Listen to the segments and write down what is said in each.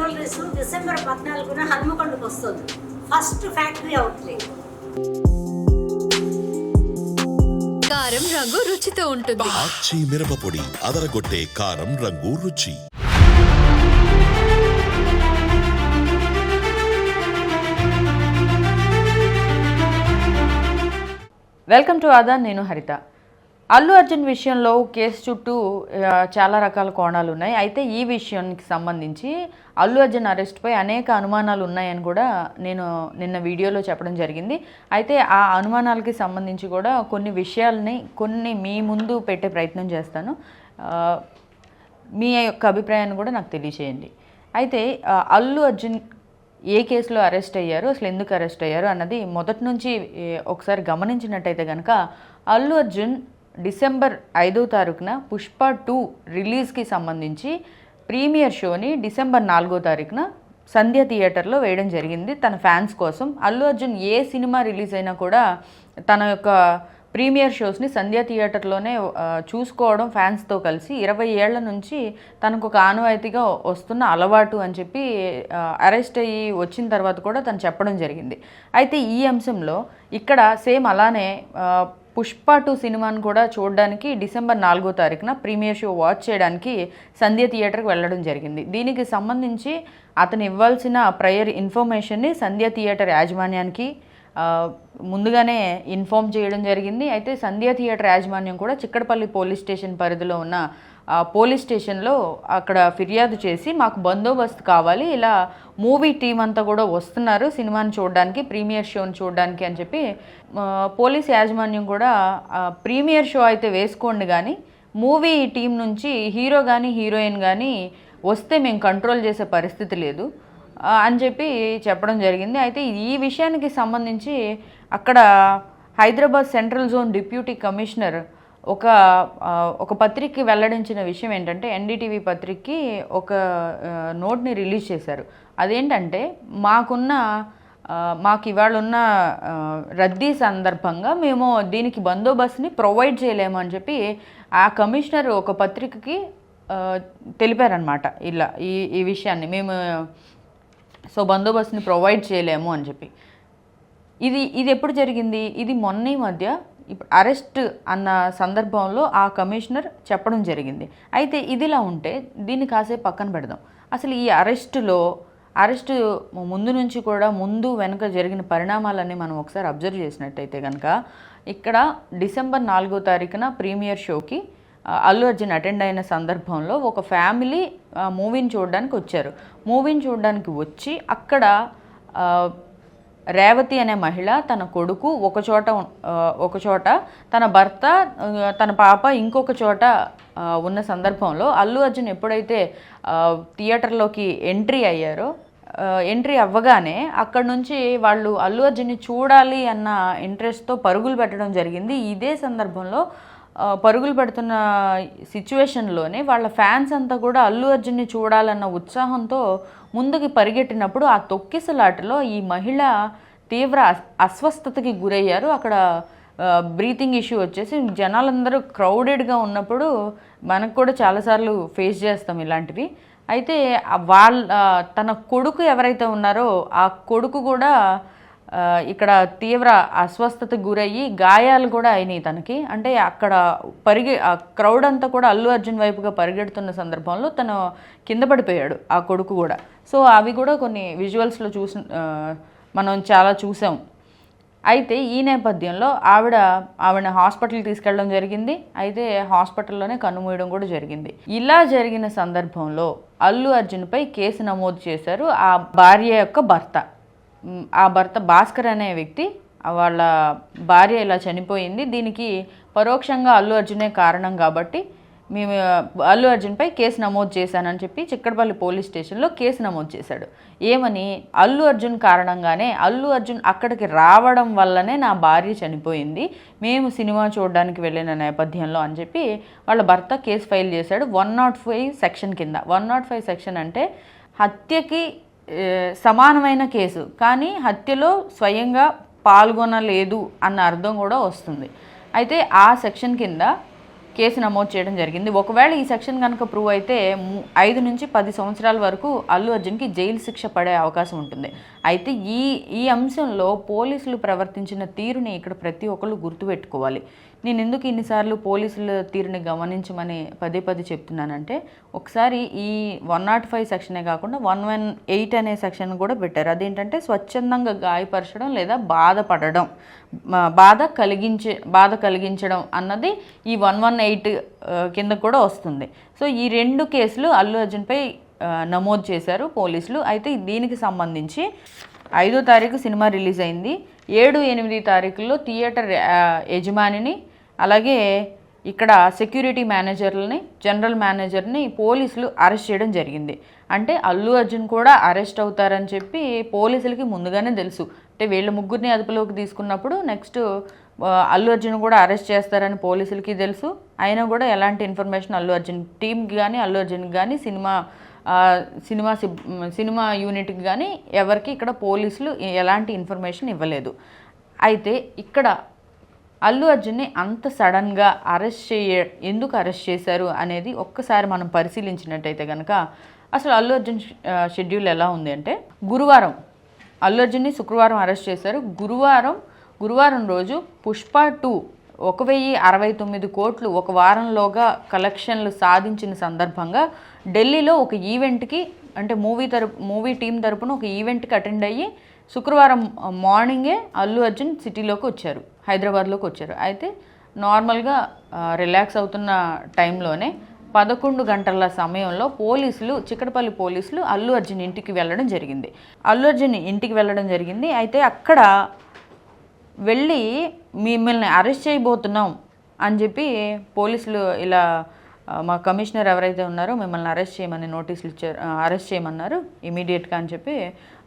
Jewelleries December 14న హన్మకొండకు వస్తుంది. First factory outlet. కారం రంగు రుచితో ఉంటుంది. ఆచి మిరపపొడి అదరగొట్టే కారం రంగు రుచి. Welcome to Aadan. నేను హరిత. అల్లు అర్జున్ విషయంలో కేసు చుట్టూ చాలా రకాల కోణాలు ఉన్నాయి. అయితే ఈ విషయానికి సంబంధించి అల్లు అర్జున్ అరెస్ట్పై అనేక అనుమానాలు ఉన్నాయని కూడా నేను నిన్న వీడియోలో చెప్పడం జరిగింది. అయితే ఆ అనుమానాలకి సంబంధించి కూడా కొన్ని విషయాలని మీ ముందు పెట్టే ప్రయత్నం చేస్తాను. మీ యొక్క అభిప్రాయాన్ని కూడా నాకు తెలియచేయండి. అయితే అల్లు అర్జున్ ఏ కేసులో అరెస్ట్ అయ్యారు, అసలు ఎందుకు అరెస్ట్ అయ్యారు అన్నది మొదటి నుంచి ఒకసారి గమనించినట్టయితే కనుక అల్లు అర్జున్ డిసెంబర్ 5వ తారీఖున పుష్ప 2 రిలీజ్కి సంబంధించి ప్రీమియర్ షోని డిసెంబర్ 4వ తారీఖున సంధ్య థియేటర్లో వేయడం జరిగింది తన ఫ్యాన్స్ కోసం. అల్లు అర్జున్ ఏ సినిమా రిలీజ్ అయినా కూడా తన యొక్క ప్రీమియర్ షోస్ని సంధ్య థియేటర్లోనే చూసుకోవడం ఫ్యాన్స్తో కలిసి 20 ఏళ్ల నుంచి తనకు ఒక ఆనవాయితీగా వస్తున్న అలవాటు అని చెప్పి అరెస్ట్ అయ్యి వచ్చిన తర్వాత కూడా తను చెప్పడం జరిగింది. అయితే ఈ అంశంలో ఇక్కడ సేమ్ అలానే పుష్ప 2 సినిమాను కూడా చూడడానికి డిసెంబర్ 4వ తారీఖున ప్రీమియర్ షో వాచ్ చేయడానికి సంధ్య థియేటర్కి వెళ్ళడం జరిగింది. దీనికి సంబంధించి అతను ఇవ్వాల్సిన ప్రయర్ ఇన్ఫర్మేషన్ని సంధ్య థియేటర్ యాజమాన్యానికి ముందుగానే ఇన్ఫామ్ చేయడం జరిగింది. అయితే సంధ్య థియేటర్ యాజమాన్యం కూడా చిక్కడపల్లి పోలీస్ స్టేషన్ పరిధిలో ఉన్న పోలీస్ స్టేషన్లో అక్కడ ఫిర్యాదు చేసి మాకు బందోబస్తు కావాలి, ఇలా మూవీ టీం అంతా కూడా వస్తున్నారు సినిమాని చూడడానికి, ప్రీమియర్ షోని చూడడానికి అని చెప్పి పోలీస్ యాజమాన్యం కూడా ప్రీమియర్ షో అయితే వేసుకోండి కానీ మూవీ టీం నుంచి హీరో కానీ హీరోయిన్ కానీ వస్తే మేము కంట్రోల్ చేసే పరిస్థితి లేదు అని చెప్పి చెప్పడం జరిగింది. అయితే ఈ విషయానికి సంబంధించి అక్కడ Hyderabad central zone deputy commissioner ఒక పత్రికకి వెల్లడించిన విషయం ఏంటంటే ఎన్డీటీవీ పత్రికకి ఒక నోట్ని రిలీజ్ చేశారు. అదేంటంటే మాకు ఇవాళ ఉన్న రద్దీ సందర్భంగా మేము దీనికి బందోబస్తుని ప్రొవైడ్ చేయలేము అని చెప్పి ఆ కమిషనర్ ఒక పత్రికకి తెలిపారనమాట. ఇలా ఈ విషయాన్ని మేము బందోబస్తుని ప్రొవైడ్ చేయలేము అని చెప్పి. ఇది ఎప్పుడు జరిగింది? ఇది మొన్న ఈ మధ్య ఇప్పుడు అరెస్ట్ అన్న సందర్భంలో ఆ కమిషనర్ చెప్పడం జరిగింది. అయితే ఇదిలా ఉంటే దీన్ని కాసేపు పక్కన పెడదాం. అసలు ఈ అరెస్టు ముందు నుంచి కూడా ముందు వెనుక జరిగిన పరిణామాలన్నీ మనం ఒకసారి అబ్జర్వ్ చేసినట్టయితే కనుక ఇక్కడ డిసెంబర్ 4వ తారీఖున ప్రీమియర్ షోకి అల్లు అర్జున్ అటెండ్ అయిన సందర్భంలో ఒక ఫ్యామిలీ మూవీని చూడడానికి వచ్చారు. మూవీని చూడడానికి వచ్చి అక్కడ రేవతి అనే మహిళ, తన కొడుకు ఒక చోట తన భర్త, తన పాప ఇంకొక చోట ఉన్న సందర్భంలో అల్లు అర్జున్ ఎప్పుడైతే థియేటర్లోకి ఎంట్రీ అవ్వగానే అక్కడ నుంచి వాళ్ళు అల్లు అర్జున్ని చూడాలి అన్న ఇంట్రెస్ట్తో పరుగులు పెట్టడం జరిగింది. ఇదే సందర్భంలో పరుగులు పెడుతున్న సిచ్యువేషన్లోనే వాళ్ళ ఫ్యాన్స్ అంతా కూడా అల్లు అర్జున్ని చూడాలన్న ఉత్సాహంతో ముందుకు పరిగెట్టినప్పుడు ఆ తొక్కిసలాటలో ఈ మహిళ తీవ్ర అస్వస్థతకి గురయ్యారు. అక్కడ బ్రీతింగ్ ఇష్యూ వచ్చేసి జనాలందరూ క్రౌడెడ్గా ఉన్నప్పుడు మనకు కూడా చాలాసార్లు ఫేస్ చేస్తాం ఇలాంటివి. అయితే తన కొడుకు ఎవరైతే ఉన్నారో ఆ కొడుకు కూడా ఇక్కడ తీవ్ర అస్వస్థతకు గురయ్యి గాయాలు కూడా అయినాయి తనకి. అంటే అక్కడ క్రౌడ్ అంతా కూడా అల్లు అర్జున్ వైపుగా పరిగెడుతున్న సందర్భంలో తను కింద పడిపోయాడు ఆ కొడుకు కూడా. సో అవి కూడా కొన్ని విజువల్స్లో మనం చాలా చూసాం. అయితే ఈ నేపథ్యంలో ఆవిడ హాస్పిటల్కి తీసుకెళ్ళడం జరిగింది. అయితే హాస్పిటల్లోనే కన్నుమూయడం కూడా జరిగింది. ఇలా జరిగిన సందర్భంలో అల్లు అర్జున్పై కేసు నమోదు చేశారు ఆ భార్య యొక్క భర్త. ఆ భర్త భాస్కర్ అనే వ్యక్తి, వాళ్ళ భార్య ఇలా చనిపోయింది, దీనికి పరోక్షంగా అల్లు అర్జునే కారణం కాబట్టి మేము అల్లు అర్జున్పై కేసు నమోదు చేశానని చెప్పి చిక్కడపల్లి పోలీస్ స్టేషన్లో కేసు నమోదు చేశాడు. ఏమని? అల్లు అర్జున్ కారణంగానే, అల్లు అర్జున్ అక్కడికి రావడం వల్లనే నా భార్య చనిపోయింది, మేము సినిమా చూడడానికి వెళ్ళిన నేపథ్యంలో అని చెప్పి వాళ్ళ భర్త కేసు ఫైల్ చేశాడు 105 సెక్షన్ కింద. 105 సెక్షన్ అంటే హత్యకి సమానమైన కేసు, కానీ హత్యలో స్వయంగా పాల్గొనలేదు అన్న అర్థం కూడా వస్తుంది. అయితే ఆ సెక్షన్ కింద కేసు నమోదు చేయడం జరిగింది. ఒకవేళ ఈ సెక్షన్ కనుక ప్రూవ్ అయితే 5 నుంచి 10 సంవత్సరాల వరకు అల్లు అర్జున్కి జైలు శిక్ష పడే అవకాశం ఉంటుంది. అయితే ఈ అంశంలో పోలీసులు ప్రవర్తించిన తీరుని ఇక్కడ ప్రతి ఒక్కళ్ళు గుర్తుపెట్టుకోవాలి. నేను ఎందుకు ఇన్నిసార్లు పోలీసుల తీరుని గమనించమని పదే చెప్తున్నానంటే, ఒకసారి ఈ 105 సెక్షనే కాకుండా 118 అనే సెక్షన్ కూడా పెట్టారు. అదేంటంటే స్వచ్ఛందంగా గాయపరచడం లేదా బాధ కలిగించడం అన్నది ఈ 118 కింద కూడా వస్తుంది. సో ఈ 2 కేసులు అల్లు అర్జున్పై నమోదు చేశారు పోలీసులు. అయితే దీనికి సంబంధించి 5వ తారీఖు సినిమా రిలీజ్ అయింది. 7, 8 తారీఖుల్లో థియేటర్ యజమానిని, అలాగే ఇక్కడ సెక్యూరిటీ మేనేజర్లని, జనరల్ మేనేజర్ని పోలీసులు అరెస్ట్ చేయడం జరిగింది. అంటే అల్లు అర్జున్ కూడా అరెస్ట్ అవుతారని చెప్పి పోలీసులకి ముందుగానే తెలుసు. అంటే వీళ్ళ ముగ్గురిని అదుపులోకి తీసుకున్నప్పుడు నెక్స్ట్ అల్లు అర్జున్ కూడా అరెస్ట్ చేస్తారని పోలీసులకి తెలుసు. అయినా కూడా ఎలాంటి ఇన్ఫర్మేషన్ అల్లు అర్జున్ టీంకి కానీ అల్లు అర్జున్కి కానీ సినిమా యూనిట్కి కానీ ఎవరికి ఇక్కడ పోలీసులు ఎలాంటి ఇన్ఫర్మేషన్ ఇవ్వలేదు. అయితే ఇక్కడ అల్లు అర్జున్ని అంత సడన్గా ఎందుకు అరెస్ట్ చేశారు అనేది ఒక్కసారి మనం పరిశీలించినట్టయితే కనుక అసలు అల్లు అర్జున్ షెడ్యూల్ ఎలా ఉంది అంటే, గురువారం అల్లు అర్జున్ని శుక్రవారం అరెస్ట్ చేశారు. గురువారం రోజు పుష్ప 2 1,069 కోట్లు ఒక వారంలోగా కలెక్షన్లు సాధించిన సందర్భంగా ఢిల్లీలో ఒక ఈవెంట్కి, అంటే మూవీ టీం తరపున ఒక ఈవెంట్కి అటెండ్ అయ్యి శుక్రవారం మార్నింగే అల్లు అర్జున్ సిటీలోకి వచ్చారు, హైదరాబాద్లోకి వచ్చారు. అయితే నార్మల్గా రిలాక్స్ అవుతున్న టైంలోనే 11 గంటల సమయంలో చిక్కడపల్లి పోలీసులు అల్లు అర్జున్ ఇంటికి వెళ్ళడం జరిగింది. అయితే అక్కడ వెళ్ళి మిమ్మల్ని అరెస్ట్ చేయబోతున్నాం అని చెప్పి పోలీసులు ఇలా మా కమిషనర్ ఎవరైతే ఉన్నారో మిమ్మల్ని అరెస్ట్ చేయమని నోటీసులు ఇచ్చారు, అరెస్ట్ చేయమన్నారు ఇమీడియట్గా అని చెప్పి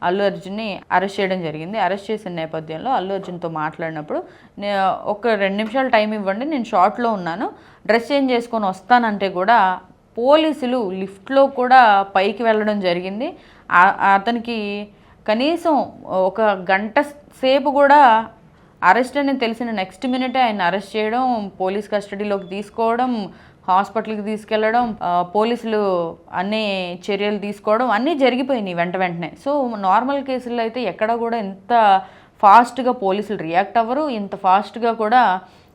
అల్లు అర్జున్ని అరెస్ట్ చేయడం జరిగింది. అరెస్ట్ చేసిన నేపథ్యంలో అల్లు అర్జున్తో మాట్లాడినప్పుడు ఒక 2 నిమిషాలు టైం ఇవ్వండి, నేను షార్ట్లో ఉన్నాను, డ్రెస్ చేంజ్ చేసుకొని వస్తానంటే కూడా పోలీసులు లిఫ్ట్లో కూడా పైకి వెళ్ళడం జరిగింది. అతనికి కనీసం 1 గంట సేపు కూడా అరెస్ట్ అని తెలిసిన నెక్స్ట్ మినిటే ఆయన అరెస్ట్ చేయడం, పోలీస్ కస్టడీలోకి తీసుకోవడం, హాస్పిటల్కి తీసుకెళ్ళడం, పోలీసులు అన్ని చర్యలు తీసుకోవడం అన్నీ జరిగిపోయినాయి వెంటనే. సో నార్మల్ కేసుల్లో అయితే ఎక్కడ కూడా ఇంత ఫాస్ట్గా పోలీసులు రియాక్ట్ అవ్వరు, ఇంత ఫాస్ట్గా కూడా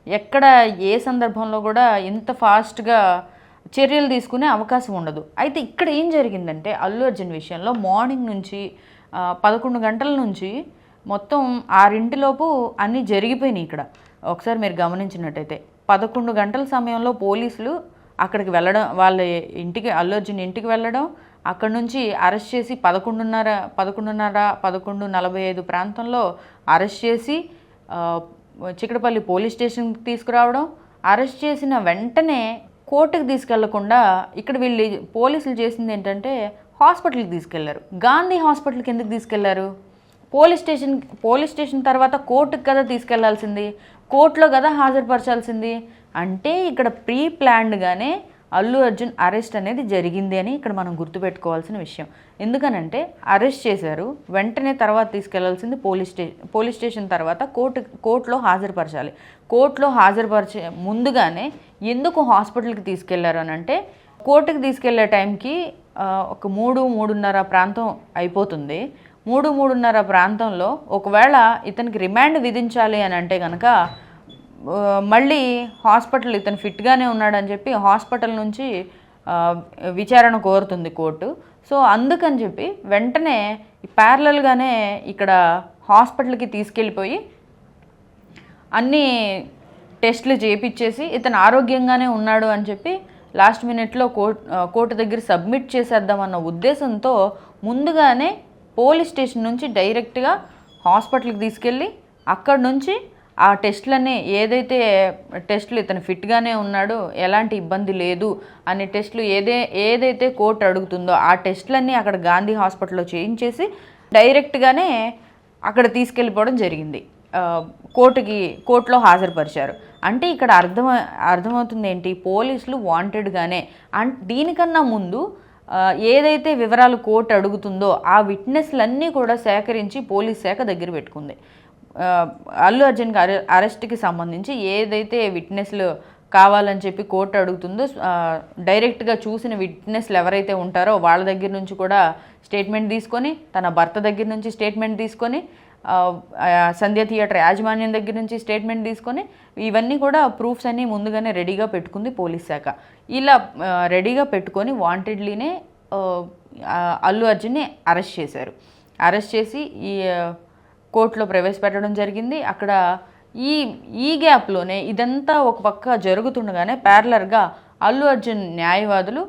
ఎక్కడ ఏ సందర్భంలో కూడా ఇంత ఫాస్ట్గా చర్యలు తీసుకునే అవకాశం ఉండదు. అయితే ఇక్కడ ఏం జరిగిందంటే అల్లు అర్జున్ విషయంలో మార్నింగ్ నుంచి 11 గంటల నుంచి మొత్తం 6 అన్నీ జరిగిపోయినాయి. ఇక్కడ ఒకసారి మీరు గమనించినట్టయితే 11 గంటల సమయంలో పోలీసులు అక్కడికి వెళ్ళడం, వాళ్ళ ఇంటికి అల్లు అర్జున్ ఇంటికి వెళ్ళడం, అక్కడ నుంచి అరెస్ట్ చేసి 11:45 ప్రాంతంలో అరెస్ట్ చేసి చిక్కడపల్లి పోలీస్ స్టేషన్కి తీసుకురావడం, అరెస్ట్ చేసిన వెంటనే కోర్టుకి తీసుకెళ్లకుండా ఇక్కడ పోలీసులు చేసింది ఏంటంటే హాస్పిటల్కి తీసుకెళ్లారు. గాంధీ హాస్పిటల్కి ఎందుకు తీసుకెళ్లారు? పోలీస్ స్టేషన్ తర్వాత కోర్టుకి కదా తీసుకెళ్లాల్సింది, కోర్టులో కదా హాజరుపరచాల్సింది. అంటే ఇక్కడ ప్రీ ప్లాన్డ్గానే అల్లు అర్జున్ అరెస్ట్ అనేది జరిగింది అని ఇక్కడ మనం గుర్తుపెట్టుకోవాల్సిన విషయం. ఎందుకనంటే అరెస్ట్ చేశారు, వెంటనే తర్వాత తీసుకెళ్లాల్సింది పోలీస్ స్టేషన్ తర్వాత కోర్టులో హాజరుపరచాలి. కోర్టులో హాజరుపరిచే ముందుగానే ఎందుకు హాస్పిటల్కి తీసుకెళ్లారు అని అంటే, కోర్టుకి తీసుకెళ్లే టైంకి ఒక 3-3:30 ప్రాంతం అయిపోతుంది. 3-3:30 ప్రాంతంలో ఒకవేళ ఇతనికి రిమాండ్ విధించాలి అని అంటే కనుక మళ్ళీ హాస్పిటల్ ఇతను ఫిట్గానే ఉన్నాడని చెప్పి హాస్పిటల్ నుంచి విచారణ కోరుతుంది కోర్టు. సో అందుకని చెప్పి వెంటనే ప్యారలల్గానే ఇక్కడ హాస్పిటల్కి తీసుకెళ్ళిపోయి అన్ని టెస్టులు చేయించేసి ఇతను ఆరోగ్యంగానే ఉన్నాడు అని చెప్పి లాస్ట్ మినిట్లో కోర్టు దగ్గర సబ్మిట్ చేసేద్దామన్న ఉద్దేశంతో ముందుగానే పోలీస్ స్టేషన్ నుంచి డైరెక్ట్గా హాస్పిటల్కి తీసుకెళ్ళి అక్కడ నుంచి ఆ టెస్టులన్నీ ఏదైతే టెస్టులు ఇతను ఫిట్గానే ఉన్నాడు, ఎలాంటి ఇబ్బంది లేదు అనే టెస్టులు ఏదైతే కోర్టు అడుగుతుందో ఆ టెస్టులన్నీ అక్కడ గాంధీ హాస్పిటల్లో చేయించేసి డైరెక్ట్గానే అక్కడ తీసుకెళ్ళిపోవడం జరిగింది. కోర్టులో హాజరుపరిచారు. అంటే ఇక్కడ అర్థమవుతుంది ఏంటి, పోలీసులు వాంటెడ్గానే దీనికన్నా ముందు ఏదైతే వివరాలు కోర్టు అడుగుతుందో ఆ విట్నెస్లన్నీ కూడా సేకరించి పోలీస్ శాఖ దగ్గర పెట్టుకుంది. అల్లు అర్జున్కి అరెస్ట్కి సంబంధించి ఏదైతే విట్నెస్లు కావాలని చెప్పి కోర్టు అడుగుతుందో డైరెక్ట్గా చూసిన విట్నెస్లు ఎవరైతే ఉంటారో వాళ్ళ దగ్గర నుంచి కూడా స్టేట్మెంట్ తీసుకొని, తన భర్త దగ్గర నుంచి స్టేట్మెంట్ తీసుకొని, సంధ్య థియేటర్ యాజమాన్యం దగ్గర నుంచి స్టేట్మెంట్ తీసుకొని, ఇవన్నీ కూడా ప్రూఫ్స్ అన్నీ ముందుగానే రెడీగా పెట్టుకుంది పోలీస్ శాఖ. ఇలా రెడీగా పెట్టుకొని వాంటెడ్లీనే అల్లు అర్జున్ని అరెస్ట్ చేశారు. అరెస్ట్ చేసి ఈ కోర్టులో ప్రవేశపెట్టడం జరిగింది. అక్కడ ఈ గ్యాప్లోనే ఇదంతా ఒక పక్క జరుగుతుండగానే ప్యారలర్గా అల్లు అర్జున్ న్యాయవాదులు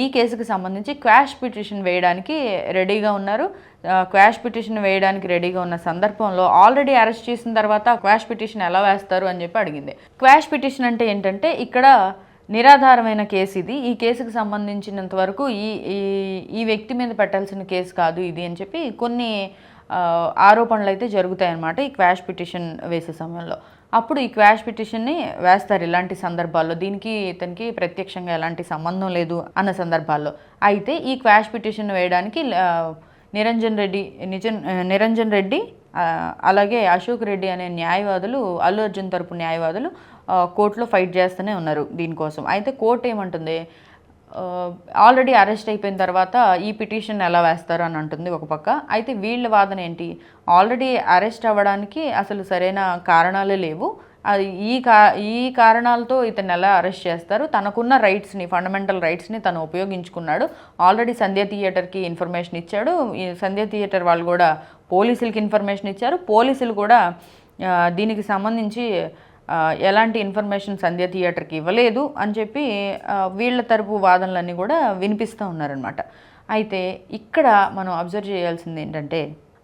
ఈ కేసుకు సంబంధించి క్వాష్ పిటిషన్ వేయడానికి రెడీగా ఉన్నారు. క్వాష్ పిటిషన్ వేయడానికి రెడీగా ఉన్న సందర్భంలో ఆల్రెడీ అరెస్ట్ చేసిన తర్వాత క్వాష్ పిటిషన్ ఎలా వేస్తారు అని చెప్పి అడిగింది. క్వాష్ పిటిషన్ అంటే ఏంటంటే ఇక్కడ నిరాధారమైన కేసు ఇది, ఈ కేసుకు సంబంధించినంత వరకు ఈ వ్యక్తి మీద పెట్టాల్సిన కేసు కాదు ఇది అని చెప్పి కొన్ని ఆరోపణలు అయితే జరుగుతాయన్నమాట ఈ క్వాష్ పిటిషన్ వేసే సమయంలో. అప్పుడు ఈ క్వాష్ పిటిషన్ని వేస్తారు ఇలాంటి సందర్భాల్లో, దీనికి ఇతనికి ప్రత్యక్షంగా ఎలాంటి సంబంధం లేదు అన్న సందర్భాల్లో. అయితే ఈ క్వాష్ పిటిషన్ వేయడానికి నిరంజన్ రెడ్డి అలాగే అశోక్ రెడ్డి అనే న్యాయవాదులు, అల్లు అర్జున్ తరపు న్యాయవాదులు కోర్టులో ఫైట్ చేస్తూనే ఉన్నారు దీనికోసం. అయితే కోర్టు ఏమంటుంది, ఆల్రెడీ అరెస్ట్ అయిపోయిన తర్వాత ఈ పిటిషన్ ఎలా వేస్తారు అని అంటుంది ఒక పక్క. అయితే వీళ్ళ వాదన ఏంటి, ఆల్రెడీ అరెస్ట్ అవ్వడానికి అసలు సరైన కారణాలే లేవు, అది ఈ కారణాలతో ఇతను ఎలా అరెస్ట్ చేస్తారు, తనకున్న రైట్స్ని, ఫండమెంటల్ రైట్స్ని తను ఉపయోగించుకున్నాడు, ఆల్రెడీ సంధ్య థియేటర్కి ఇన్ఫర్మేషన్ ఇచ్చాడు, ఈ సంధ్య థియేటర్ వాళ్ళు కూడా పోలీసులకి ఇన్ఫర్మేషన్ ఇచ్చారు, పోలీసులు కూడా దీనికి సంబంధించి ఎలాంటి ఇన్ఫర్మేషన్ సంధ్య థియేటర్కి ఇవ్వలేదు అని చెప్పి వీళ్ళ తరపు వాదనలన్నీ కూడా వినిపిస్తూ ఉన్నారనమాట. అయితే ఇక్కడ మనం అబ్జర్వ్ చేయాల్సింది ఏంటంటే,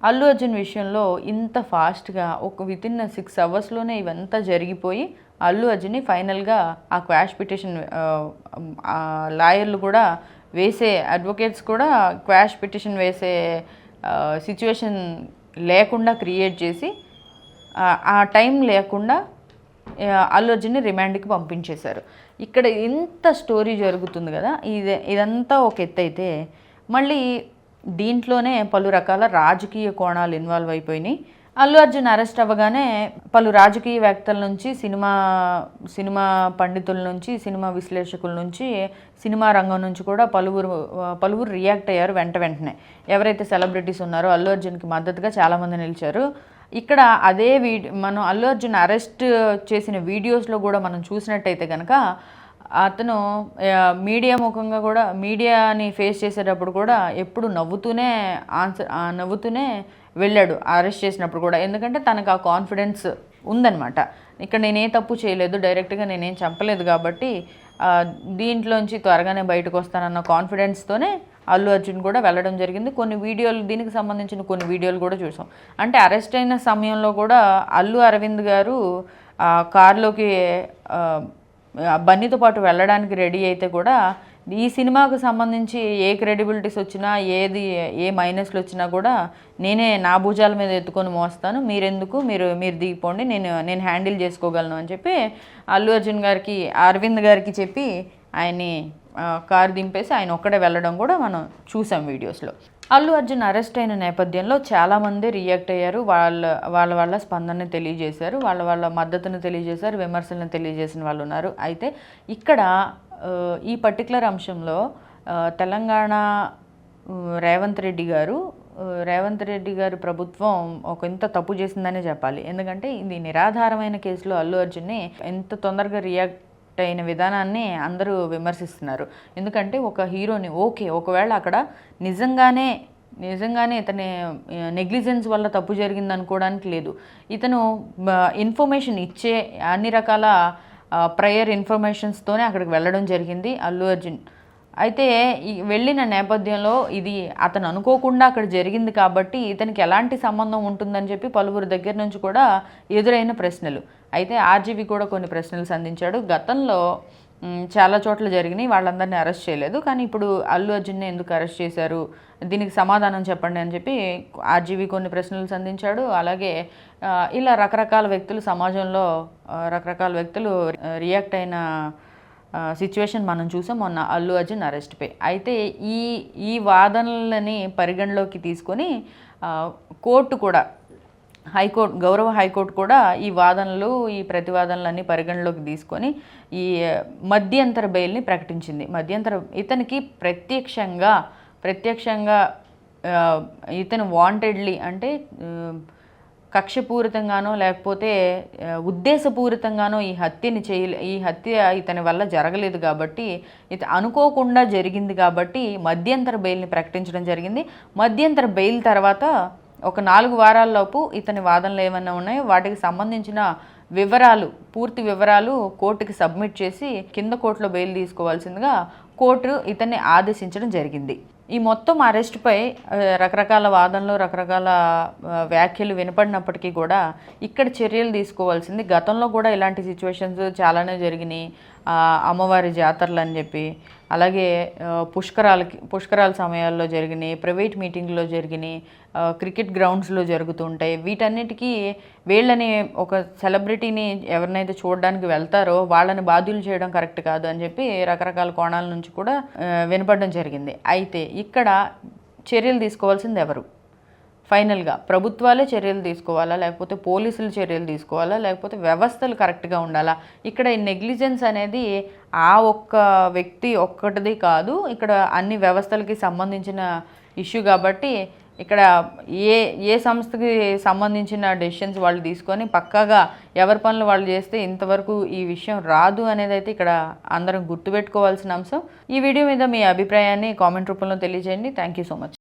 అల్లు అర్జున్ విషయంలో ఇంత ఫాస్ట్గా వితిన్ 6 అవర్స్లోనే ఇవంతా జరిగిపోయి అల్లు అర్జున్ని ఫైనల్గా ఆ క్వాష్ పిటిషన్ లాయర్లు కూడా వేసే, అడ్వకేట్స్ కూడా క్వాష్ పిటిషన్ వేసే సిచ్యువేషన్ లేకుండా క్రియేట్ చేసి ఆ టైం లేకుండా అల్లు అర్జున్ని రిమాండ్కి పంపించేశారు. ఇక్కడ ఇంత స్టోరీ జరుగుతుంది కదా, ఇదంతా ఒక ఎత్తు అయితే మళ్ళీ దీంట్లోనే పలు రకాల రాజకీయ కోణాలు ఇన్వాల్వ్ అయిపోయినాయి. అల్లు అర్జున్ అరెస్ట్ అవ్వగానే పలు రాజకీయవేత్తల నుంచి, సినిమా పండితుల నుంచి, సినిమా విశ్లేషకుల నుంచి, సినిమా రంగం నుంచి కూడా పలువురు రియాక్ట్ అయ్యారు వెంటనే. ఎవరైతే సెలబ్రిటీస్ ఉన్నారో అల్లు అర్జున్కి మద్దతుగా చాలామంది నిలిచారు. ఇక్కడ అదే మనం అల్లు అర్జున్ అరెస్ట్ చేసిన వీడియోస్లో కూడా మనం చూసినట్టయితే కనుక అతను మీడియా ముఖంగా కూడా, మీడియాని ఫేస్ చేసేటప్పుడు కూడా ఎప్పుడు నవ్వుతూనే వెళ్ళాడు అరెస్ట్ చేసినప్పుడు కూడా. ఎందుకంటే తనకు ఆ కాన్ఫిడెన్స్ ఉందన్నమాట, ఇక్కడ నేనే తప్పు చేయలేదు, డైరెక్ట్గా నేనేం చంపలేదు కాబట్టి దీంట్లోంచి త్వరగానే బయటకు వస్తానన్న కాన్ఫిడెన్స్తోనే అల్లు అర్జున్ కూడా వెళ్ళడం జరిగింది. కొన్ని వీడియోలు, దీనికి సంబంధించిన కొన్ని వీడియోలు కూడా చూసాం. అంటే అరెస్ట్ అయిన సమయంలో కూడా అల్లు అరవింద్ గారు కారులోకి బన్నీతో పాటు వెళ్ళడానికి రెడీ అయితే కూడా ఈ సినిమాకు సంబంధించి ఏ క్రెడిబిలిటీస్ వచ్చినా, ఏ మైనస్లు వచ్చినా కూడా నేనే నా భుజాల మీద ఎత్తుకొని మోస్తాను, మీరెందుకు, మీరు దిగిపోండి, నేను హ్యాండిల్ చేసుకోగలను అని చెప్పి అల్లు అర్జున్ గారికి, అరవింద్ గారికి చెప్పి ఆయన్ని కారు దింపేసి ఆయన ఒక్కడే వెళ్ళడం కూడా మనం చూసాం వీడియోస్లో. అల్లు అర్జున్ అరెస్ట్ అయిన నేపథ్యంలో చాలామంది రియాక్ట్ అయ్యారు, వాళ్ళ స్పందనని తెలియజేశారు, వాళ్ళ మద్దతును తెలియజేశారు, విమర్శలను తెలియజేసిన వాళ్ళు ఉన్నారు. అయితే ఇక్కడ ఈ పర్టికులర్ అంశంలో తెలంగాణ రేవంత్ రెడ్డి గారు ప్రభుత్వం ఒక ఇంత తప్పు చేసిందనే చెప్పాలి. ఎందుకంటే ఇది నిరాధారమైన కేసులో అల్లు అర్జున్ని ఎంత తొందరగా రియాక్ట్ అయిన విధానాన్ని అందరూ విమర్శిస్తున్నారు. ఎందుకంటే ఒక హీరోని, ఓకే ఒకవేళ అక్కడ నిజంగానే ఇతని నెగ్లిజెన్స్ వల్ల తప్పు జరిగింది అనుకోవడానికి లేదు, ఇతను ఇన్ఫర్మేషన్ ఇచ్చే అన్ని రకాల ప్రయర్ ఇన్ఫర్మేషన్స్తోనే అక్కడికి వెళ్ళడం జరిగింది అల్లు అర్జున్. అయితే వెళ్ళిన నేపథ్యంలో ఇది అతను అనుకోకుండా అక్కడ జరిగింది కాబట్టి ఇతనికి ఎలాంటి సంబంధం ఉంటుందని చెప్పి పలువురు దగ్గర నుంచి కూడా ఎదురైన ప్రశ్నలు. అయితే ఆర్జీవి కూడా కొన్ని ప్రశ్నలు సంధించాడు. గతంలో చాలా చోట్ల జరిగినాయి, వాళ్ళందరినీ అరెస్ట్ చేయలేదు, కానీ ఇప్పుడు అల్లు అర్జున్ని ఎందుకు అరెస్ట్ చేశారు, దీనికి సమాధానం చెప్పండి అని చెప్పి ఆర్జీవి కొన్ని ప్రశ్నలు సంధించాడు. అలాగే ఇలా రకరకాల వ్యక్తులు, సమాజంలో రకరకాల వ్యక్తులు రియాక్ట్ అయిన సిచ్యువేషన్ మనం చూసాం మొన్న అల్లు అర్జున్ అరెస్ట్పై. అయితే ఈ వాదనలని పరిగణలోకి తీసుకొని కోర్టు కూడా గౌరవ హైకోర్టు కూడా ఈ వాదనలు ఈ ప్రతివాదనలన్నీ పరిగణలోకి తీసుకొని ఈ మధ్యంతర బెయిల్ని ప్రకటించింది. ఇతనికి ప్రత్యక్షంగా ఇతను వాంటెడ్లీ అంటే కక్షపూరితంగానో లేకపోతే ఉద్దేశపూరితంగానో ఈ హత్య ఇతని వల్ల జరగలేదు కాబట్టి అనుకోకుండా జరిగింది కాబట్టి మధ్యంతర బెయిల్ని ప్రకటించడం జరిగింది. మధ్యంతర బెయిల్ తర్వాత ఒక 4 వారాల్లోపు ఇతని వాదనలు ఏమన్నా ఉన్నాయో వాటికి సంబంధించిన పూర్తి వివరాలు కోర్టుకి సబ్మిట్ చేసి కింద కోర్టులో బెయిల్ తీసుకోవాల్సిందిగా కోర్టు ఇతన్ని ఆదేశించడం జరిగింది. ఈ మొత్తం అరెస్ట్పై రకరకాల వాదనలు రకరకాల వ్యాఖ్యలు వినపడినప్పటికీ కూడా ఇక్కడ చర్యలు తీసుకోవాల్సింది. గతంలో కూడా ఇలాంటి సిచ్యువేషన్స్ చాలానే జరిగినాయి. అమ్మవారి జాతరలు అని చెప్పి, అలాగే పుష్కరాల సమయాల్లో జరిగినాయి, ప్రైవేట్ మీటింగ్లో జరిగినాయి, క్రికెట్ గ్రౌండ్స్లో జరుగుతుంటాయి. వీటన్నిటికీ వీళ్ళని ఒక సెలబ్రిటీని ఎవరినైతే చూడడానికి వెళ్తారో వాళ్ళని బాధ్యులు చేయడం కరెక్ట్ కాదు అని చెప్పి రకరకాల కోణాల నుంచి కూడా వినపడడం జరిగింది. అయితే ఇక్కడ చర్యలు తీసుకోవాల్సింది ఎవరు? ఫైనల్గా ప్రభుత్వాలే చర్యలు తీసుకోవాలా, లేకపోతే పోలీసులు చర్యలు తీసుకోవాలా, లేకపోతే వ్యవస్థలు కరెక్ట్గా ఉండాలా? ఇక్కడ ఈ నెగ్లిజెన్స్ అనేది ఆ ఒక్క వ్యక్తి ఒక్కటిది కాదు, ఇక్కడ అన్ని వ్యవస్థలకి సంబంధించిన ఇష్యూ కాబట్టి ఇక్కడ ఏ సంస్థకి సంబంధించిన డెసిషన్స్ వాళ్ళు తీసుకొని పక్కాగా ఎవరి పనులు వాళ్ళు చేస్తే ఇంతవరకు ఈ విషయం రాదు అనేది అయితే ఇక్కడ అందరం గుర్తుపెట్టుకోవాల్సిన అంశం. ఈ వీడియో మీద మీ అభిప్రాయాన్ని కామెంట్ రూపంలో తెలియజేయండి. Thank you so much.